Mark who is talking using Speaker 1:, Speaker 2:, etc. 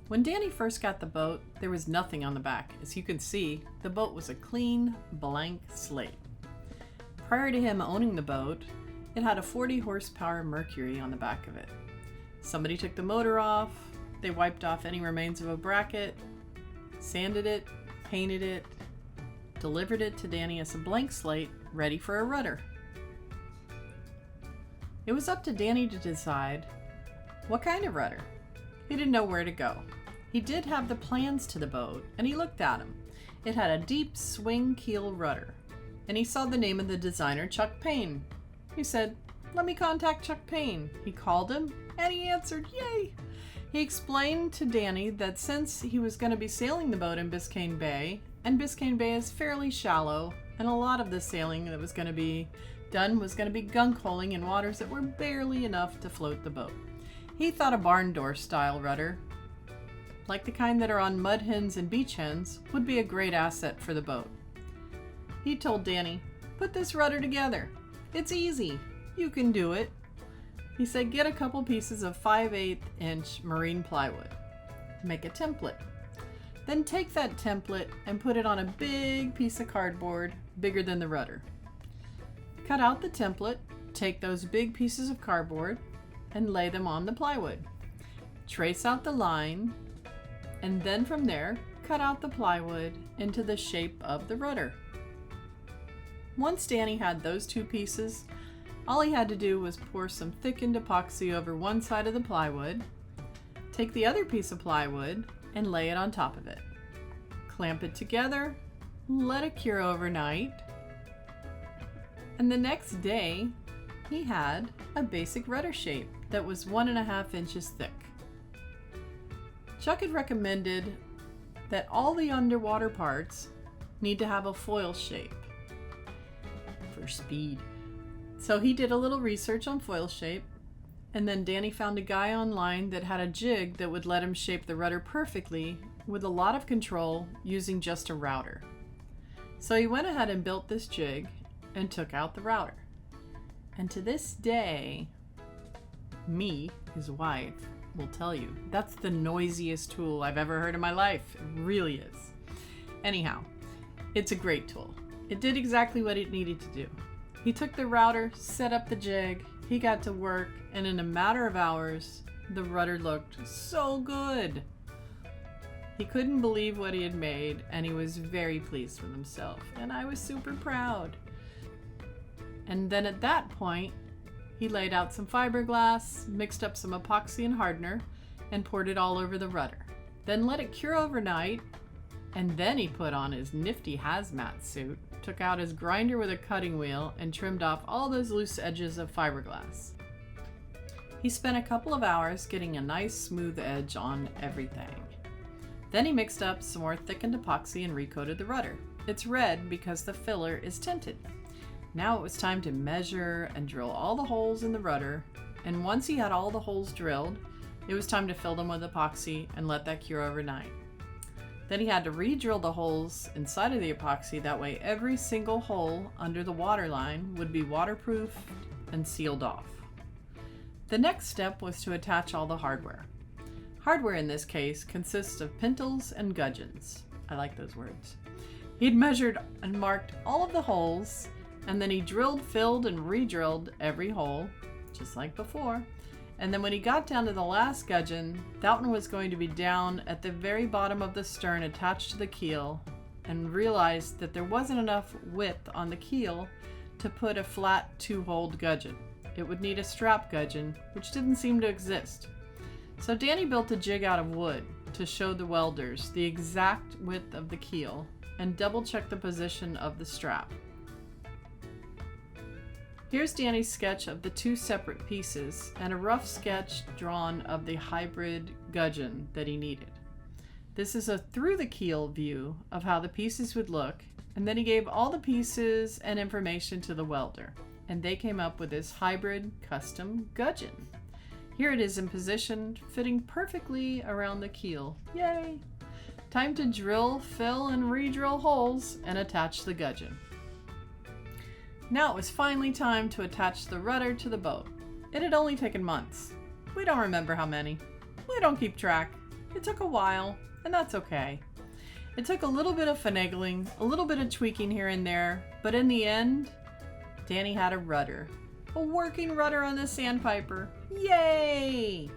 Speaker 1: When Danny first got the boat, there was nothing on the back. As you can see, the boat was a clean, blank slate. Prior to him owning the boat, it had a 40 horsepower Mercury on the back of it. Somebody took the motor off, they wiped off any remains of a bracket, sanded it, painted it, delivered it to Danny as a blank slate, ready for a rudder. It was up to Danny to decide what kind of rudder. He didn't know where to go. He did have the plans to the boat, and he looked at them. It had a deep swing keel rudder, and he saw the name of the designer, Chuck Payne. He said, "Let me contact Chuck Payne." He called him, and he answered, yay! He explained to Danny that since he was going to be sailing the boat in Biscayne Bay, and Biscayne Bay is fairly shallow, and a lot of the sailing that was going to be done was going to be gunk-holing in waters that were barely enough to float the boat. He thought a barn door style rudder, like the kind that are on mud hens and beach hens, would be a great asset for the boat. He told Danny, "Put this rudder together. It's easy. You can do it." He said, "Get a couple pieces of 5/8 inch marine plywood. Make a template. Then take that template and put it on a big piece of cardboard bigger than the rudder. Cut out the template, take those big pieces of cardboard, and lay them on the plywood. Trace out the line, and then from there, cut out the plywood into the shape of the rudder." Once Danny had those two pieces, all he had to do was pour some thickened epoxy over one side of the plywood, take the other piece of plywood, and lay it on top of it. Clamp it together, let it cure overnight, and the next day, he had a basic rudder shape that was 1.5 inches thick. Chuck had recommended that all the underwater parts need to have a foil shape for speed. So he did a little research on foil shape, and then Danny found a guy online that had a jig that would let him shape the rudder perfectly with a lot of control using just a router. So he went ahead and built this jig and took out the router. And to this day, me, his wife, will tell you, that's the noisiest tool I've ever heard in my life. It really is. Anyhow, it's a great tool. It did exactly what it needed to do. He took the router, set up the jig, he got to work, and in a matter of hours, the rudder looked so good. He couldn't believe what he had made, and he was very pleased with himself, and I was super proud. And then at that point, he laid out some fiberglass, mixed up some epoxy and hardener, and poured it all over the rudder. Then let it cure overnight, and then he put on his nifty hazmat suit, took out his grinder with a cutting wheel, and trimmed off all those loose edges of fiberglass. He spent a couple of hours getting a nice smooth edge on everything. Then he mixed up some more thickened epoxy and recoated the rudder. It's red because the filler is tinted. Now it was time to measure and drill all the holes in the rudder, and once he had all the holes drilled, it was time to fill them with epoxy and let that cure overnight. Then he had to re-drill the holes inside of the epoxy, that way every single hole under the waterline would be waterproof and sealed off. The next step was to attach all the hardware. Hardware in this case consists of pintles and gudgeons. I like those words. He'd measured and marked all of the holes, and then he drilled, filled, and re-drilled every hole, just like before. And then when he got down to the last gudgeon, that one was going to be down at the very bottom of the stern attached to the keel, and realized that there wasn't enough width on the keel to put a flat 2-holed gudgeon. It would need a strap gudgeon, which didn't seem to exist. So Danny built a jig out of wood to show the welders the exact width of the keel and double-check the position of the strap. Here's Danny's sketch of the two separate pieces and a rough sketch drawn of the hybrid gudgeon that he needed. This is a through the keel view of how the pieces would look, and then he gave all the pieces and information to the welder, and they came up with this hybrid custom gudgeon. Here it is in position, fitting perfectly around the keel. Yay! Time to drill, fill, and re-drill holes and attach the gudgeon. Now it was finally time to attach the rudder to the boat. It had only taken months. We don't remember how many. We don't keep track. It took a while, and that's okay. It took a little bit of finagling, a little bit of tweaking here and there, but in the end, Danny had a rudder. A working rudder on the Sandpiper. Yay!